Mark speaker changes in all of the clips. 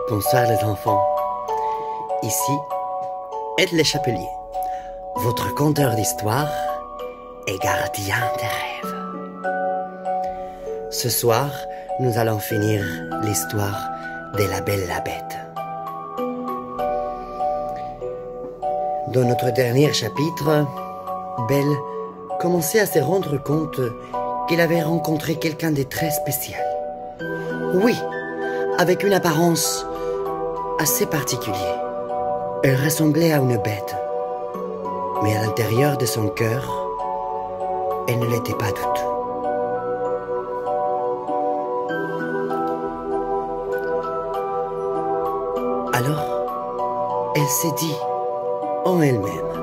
Speaker 1: Bonsoir les enfants. Ici, Ed le Chapelier, votre conteur d'histoire et gardien des rêves. Ce soir, nous allons finir l'histoire de La Belle et la Bête. Dans notre dernier chapitre, Belle commençait à se rendre compte qu'elle avait rencontré quelqu'un de très spécial. Oui, avec une apparence assez particulière. Elle ressemblait à une bête, mais à l'intérieur de son cœur, elle ne l'était pas du tout. Alors, elle s'est dit en elle-même: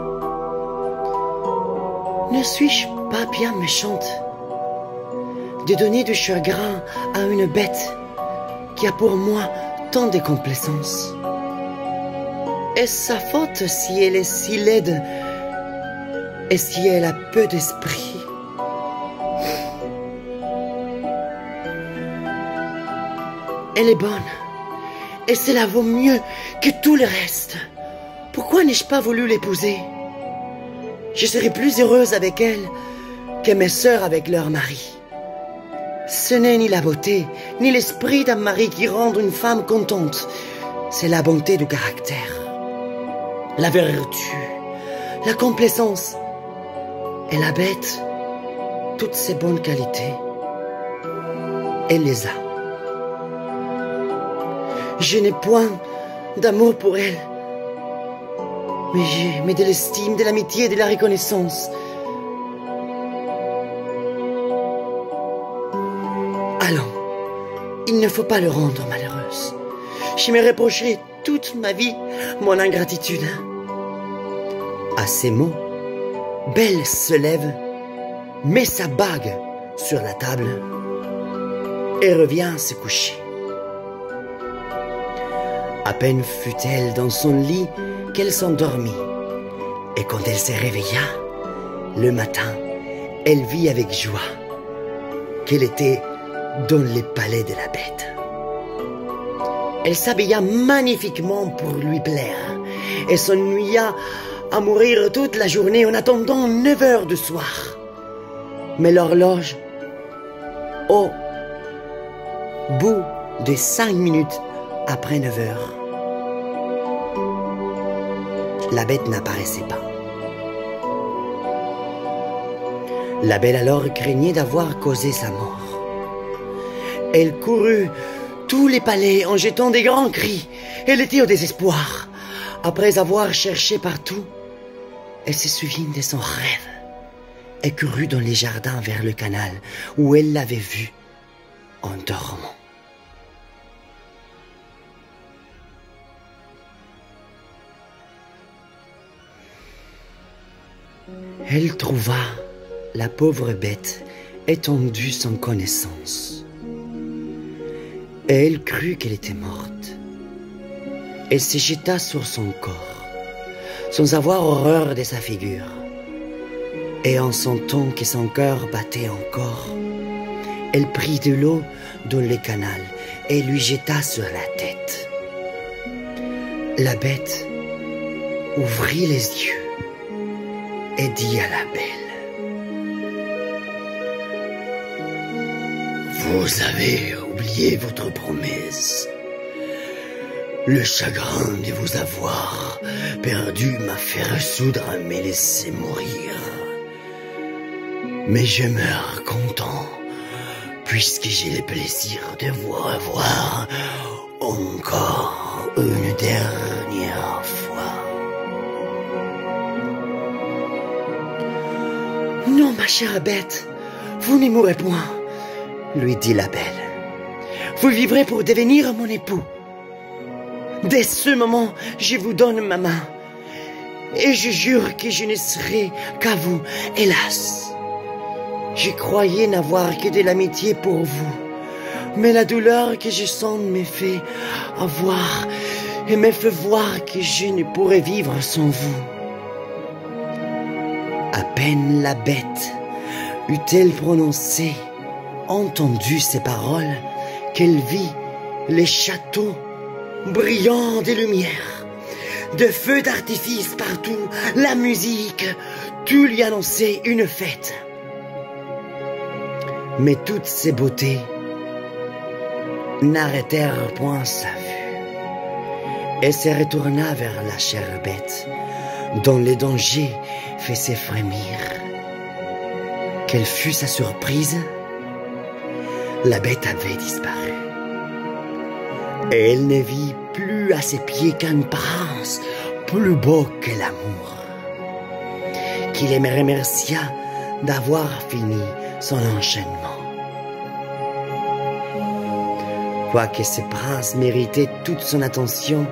Speaker 1: ne suis-je pas bien méchante de donner du chagrin à une bête qui a pour moi tant de complaisance? Est-ce sa faute si elle est si laide et si elle a peu d'esprit? Elle est bonne et cela vaut mieux que tout le reste. Pourquoi n'ai-je pas voulu l'épouser? Je serais plus heureuse avec elle que mes sœurs avec leur mari. Ce n'est ni la beauté, ni l'esprit d'un mari qui rend une femme contente. C'est la bonté du caractère, la vertu, la complaisance. Et la bête, toutes ces bonnes qualités, elle les a. Je n'ai point d'amour pour elle, mais de l'estime, de l'amitié et de la reconnaissance. Allons, il ne faut pas le rendre malheureuse. Je me reprocherai toute ma vie mon ingratitude. À ces mots, Belle se lève, met sa bague sur la table et revient se coucher. À peine fut-elle dans son lit qu'elle s'endormit. Et quand elle se réveilla, le matin, elle vit avec joie qu'elle était dans les palais de la bête. Elle s'habilla magnifiquement pour lui plaire et s'ennuya à mourir toute la journée en attendant 9 heures du soir. Mais l'horloge, au bout de 5 minutes après 9 heures, la bête n'apparaissait pas. La Belle alors craignait d'avoir causé sa mort. Elle courut tous les palais en jetant des grands cris. Elle était au désespoir. Après avoir cherché partout, elle se souvint de son rêve et courut dans les jardins vers le canal où elle l'avait vu en dormant. Elle trouva la pauvre bête étendue sans connaissance. Et elle crut qu'elle était morte. Elle se jeta sur son corps, sans avoir horreur de sa figure. Et en sentant que son cœur battait encore, elle prit de l'eau dans le canal et lui jeta sur la tête. La bête ouvrit les yeux et dit à la Belle: vous avez oublié votre promesse. Le chagrin de vous avoir perdu m'a fait ressoudre à me laisser mourir. Mais je meurs content, puisque j'ai le plaisir de vous revoir encore une dernière fois. Non, ma chère bête, vous ne mourrez point, lui dit la Belle. Vous vivrez pour devenir mon époux. Dès ce moment, je vous donne ma main. Et je jure que je ne serai qu'à vous, hélas. Je croyais n'avoir que de l'amitié pour vous. Mais la douleur que je sens me fait avoir et me fait voir que je ne pourrai vivre sans vous. À peine la bête eut-elle prononcé, entendu ces paroles, qu'elle vit les châteaux brillant des lumières, de feux d'artifice partout, la musique, tout lui annonçait une fête. Mais toutes ces beautés n'arrêtèrent point sa vue, et se retourna vers la chère bête, dont les dangers faisaient frémir. Quelle fut sa surprise? La bête avait disparu, et elle ne vit plus à ses pieds qu'un prince plus beau que l'amour, qui les remercia d'avoir fini son enchaînement. Quoique ce prince méritait toute son attention,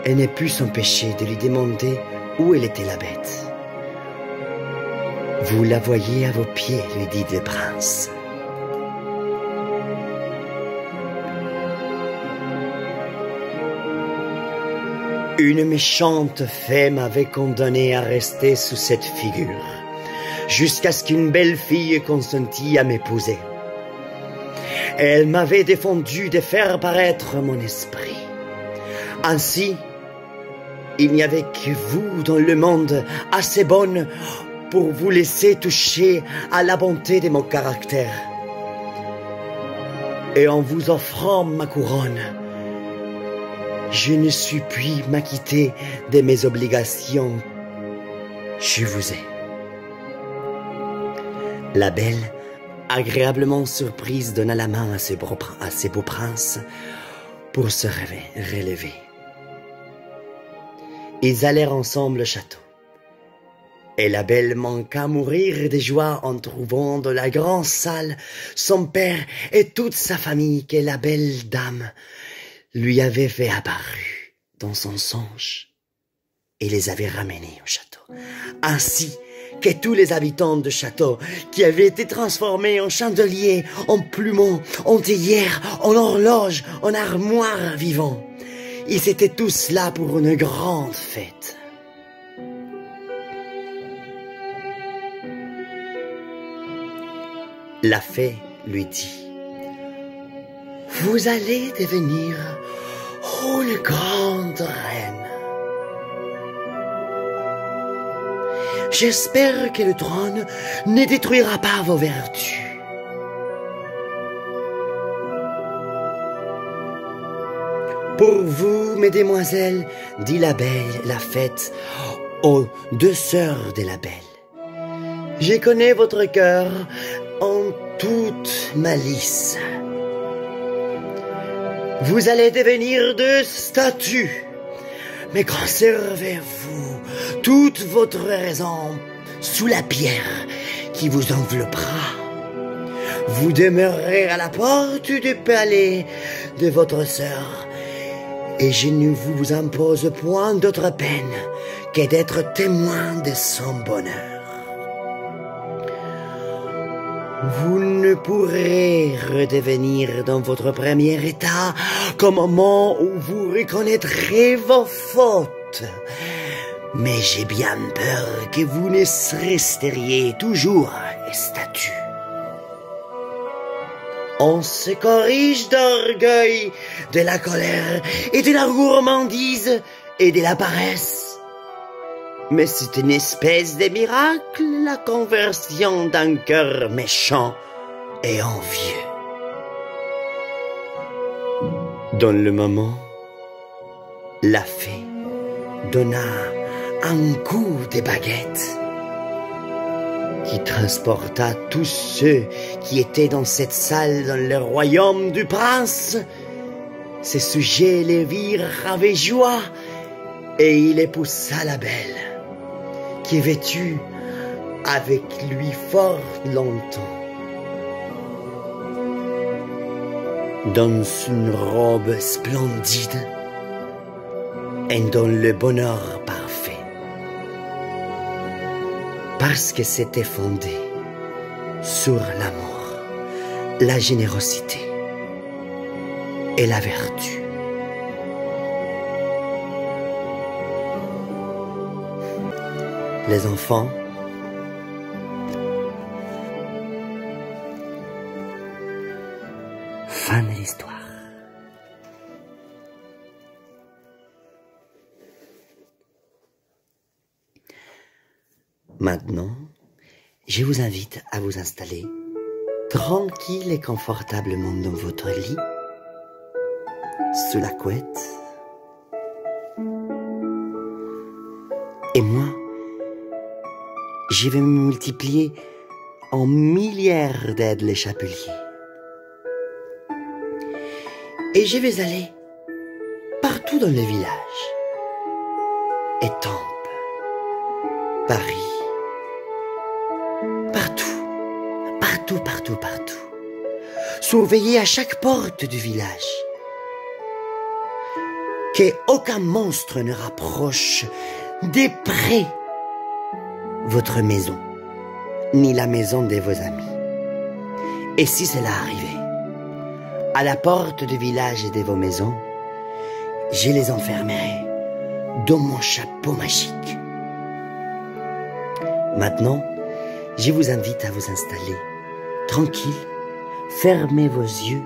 Speaker 1: elle ne put s'empêcher de lui demander où elle était la bête. « Vous la voyez à vos pieds, lui dit le prince. Une méchante fée m'avait condamné à rester sous cette figure, jusqu'à ce qu'une belle fille consentît à m'épouser. Elle m'avait défendu de faire paraître mon esprit. Ainsi, il n'y avait que vous dans le monde assez bonne pour vous laisser toucher à la bonté de mon caractère. Et en vous offrant ma couronne, je ne suis pu m'acquitter de mes obligations. Je vous ai. La belle, agréablement surprise, donna la main à ses beaux princes pour se relever. Ils allèrent ensemble au château. Et la belle manqua mourir de joie en trouvant dans la grande salle son père et toute sa famille que la belle dame lui avait fait apparu dans son songe et les avait ramenés au château. Ainsi que tous les habitants du château qui avaient été transformés en chandeliers, en plumeaux, en théières, en horloges, en armoires vivants. Ils étaient tous là pour une grande fête. La fée lui dit: « Vous allez devenir une grande reine. J'espère que le trône ne détruira pas vos vertus. Pour vous, mesdemoiselles, dit la belle, la fête aux deux sœurs de la belle. Je connais votre cœur en toute malice. Vous allez devenir deux statues, mais conservez-vous toute votre raison sous la pierre qui vous enveloppera. Vous demeurerez à la porte du palais de votre sœur, et je ne vous impose point d'autre peine que d'être témoin de son bonheur. Vous ne pourrez redevenir dans votre premier état qu'au moment où vous reconnaîtrez vos fautes. Mais j'ai bien peur que vous ne resteriez toujours statue. On se corrige d'orgueil, de la colère et de la gourmandise et de la paresse. Mais c'est une espèce de miracle, la conversion d'un cœur méchant et envieux. Dans le moment, la fée donna un coup de baguette qui transporta tous ceux qui étaient dans cette salle dans le royaume du prince. Ses sujets les virent avec joie et il épousa la belle, qui vécut avec lui fort longtemps dans une robe splendide et dans le bonheur parfait, parce que c'était fondé sur l'amour, la générosité et la vertu. Les enfants, fin de l'histoire. Maintenant, je vous invite à vous installer tranquille et confortablement dans votre lit, sous la couette. Et moi, je vais me multiplier en milliards d'aides les chapeliers. Et je vais aller partout dans le village. Étampes, Paris, partout. Surveillez à chaque porte du village. Qu'aucun monstre ne rapproche de près votre maison, ni la maison de vos amis. Et si cela arrivait, à la porte du village et de vos maisons, je les enfermerai dans mon chapeau magique. Maintenant, je vous invite à vous installer tranquille, fermez vos yeux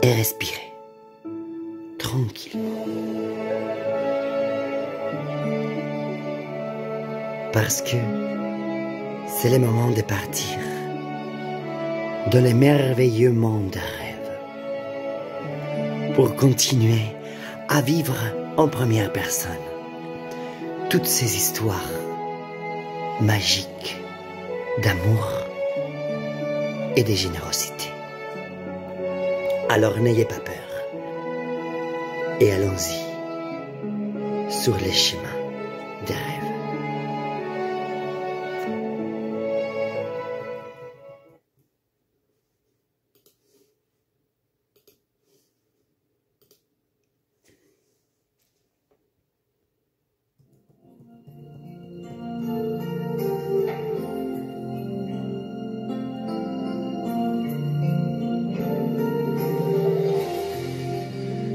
Speaker 1: et respirez tranquille. Parce que c'est le moment de partir dans le merveilleux monde des rêves pour continuer à vivre en première personne toutes ces histoires magiques d'amour et de générosité. Alors n'ayez pas peur et allons-y sur les chemins des rêves.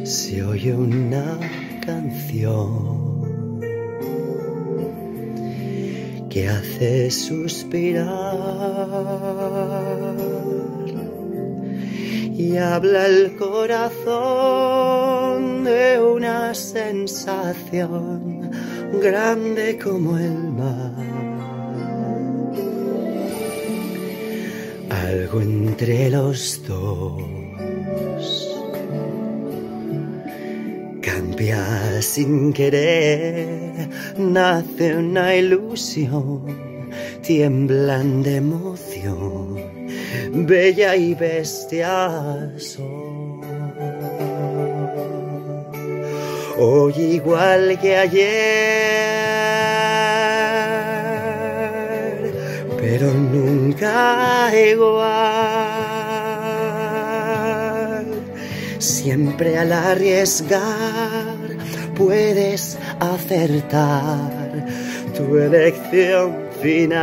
Speaker 1: Se oye una canción que hace suspirar y habla el corazón de una sensación grande como el mar. Algo entre los dos cambia sin querer, nace una ilusión, tiemblan de emoción, bella y bestia son. Hoy igual que ayer, pero nunca igual. Siempre al arriesgar puedes acertar tu elección final.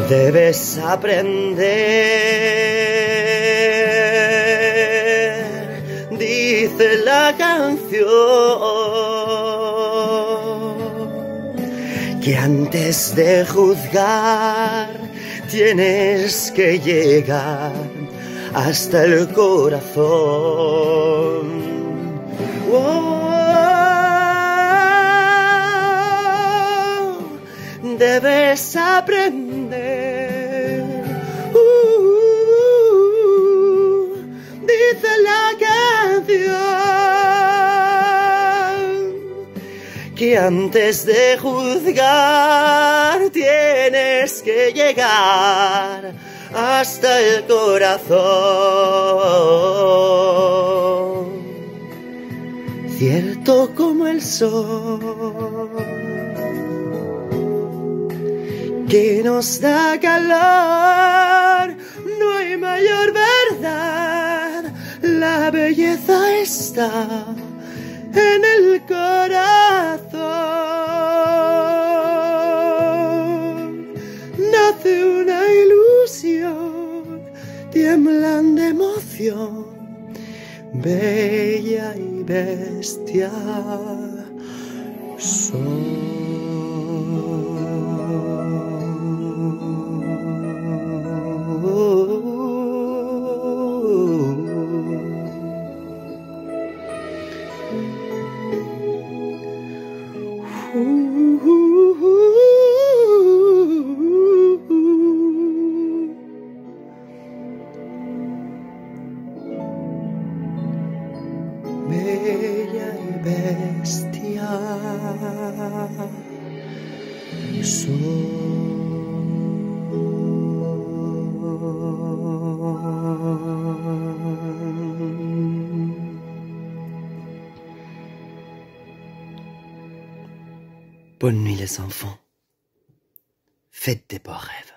Speaker 1: Debes aprender, dice la canción, que antes de juzgar tienes que llegar hasta el corazón. Debes aprender, dice la canción, que antes de juzgar tienes que llegar hasta el corazón, cierto como el sol, que nos da calor, no hay mayor verdad, la belleza está en el corazón. tiemblan de emoción, bella y bestia bella y bestia Bonne nuit les enfants. Faites des beaux rêves.